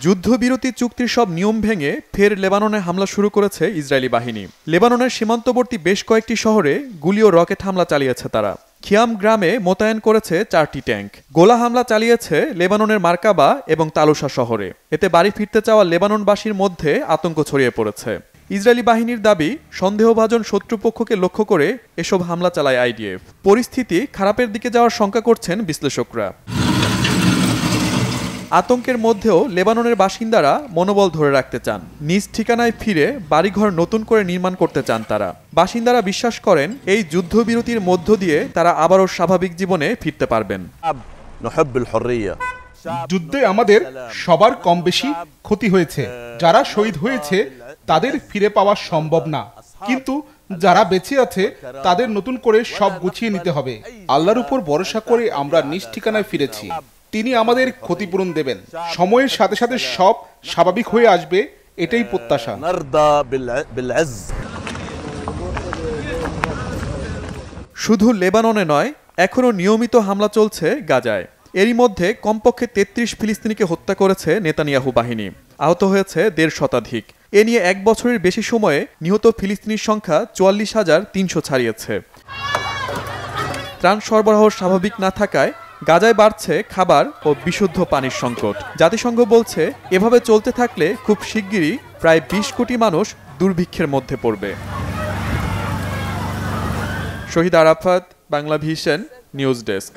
যুদ্ধবিরতি চুক্তির সব নিয়ম ভেঙে ফের লেবাননে হামলা শুরু করেছে ইসরায়েলি বাহিনী। লেবাননের সীমান্তবর্তী বেশ কয়েকটি শহরে গুলি ও রকেট হামলা চালিয়েছে তারা। খিয়াম গ্রামে মোতায়েন করেছে 4টি ট্যাঙ্ক। গোলা হামলা চালিয়েছে লেবাননের মার্কাবা এবং তালুসা শহরে। এতে বাড়ি ফিরতে চাওয়া লেবাননবাসীর মধ্যে আতঙ্ক ছড়িয়ে পড়েছে। ইসরায়েলি বাহিনীর দাবি, সন্দেহভাজন শত্রুপক্ষকে লক্ষ্য করে এসব হামলা চালায় আইডিএফ। পরিস্থিতি খারাপের দিকে যাওয়ার শঙ্কা করছেন বিশ্লেষকরা। আতঙ্কের মধ্যেও লেবাননের বাসিন্দারা মনোবল ধরে রাখতে চান। নিজ ঠিকানায় ফিরে বাড়িঘর নতুন করে নির্মাণ করতে চান তারা। বাসিন্দারা বিশ্বাস করেন এই যুদ্ধবিরতির মধ্য দিয়ে তারা আবারও স্বাভাবিক জীবনে ফিরতে পারবেন। যুদ্ধে আমাদের সবার কম বেশি ক্ষতি হয়েছে। যারা শহীদ হয়েছে তাদের ফিরে পাওয়া সম্ভব না, কিন্তু যারা বেঁচে আছে তাদের নতুন করে সব গুছিয়ে নিতে হবে। আল্লাহর উপর ভরসা করে আমরা নিজ ঠিকানায় ফিরেছি। তিনি আমাদের ক্ষতিপূরণ দেবেন। সময়ের সাথে সাথে সব স্বাভাবিক হয়ে আসবে, এটাই প্রত্যাশা। শুধু লেবাননে নয়, এখনও নিয়মিত হামলা চলছে গাজায়। এরই মধ্যে কমপক্ষে 33 ফিলিস্তিনিকে হত্যা করেছে নেতানিয়াহু বাহিনী। আহত হয়েছে 1.5 শতাধিক। এ নিয়ে 1 বছরের বেশি সময়ে নিহত ফিলিস্তিনির সংখ্যা 44,300 ছাড়িয়েছে। ত্রাণ সরবরাহ স্বাভাবিক না থাকায় গাজায় বাড়ছে খাবার ও বিশুদ্ধ পানির সংকট। জাতিসংঘ বলছে, এভাবে চলতে থাকলে খুব শিগগিরই প্রায় 20 কোটি মানুষ দুর্ভিক্ষের মধ্যে পড়বে। Shahid Arafat, Bangla vision, news desk.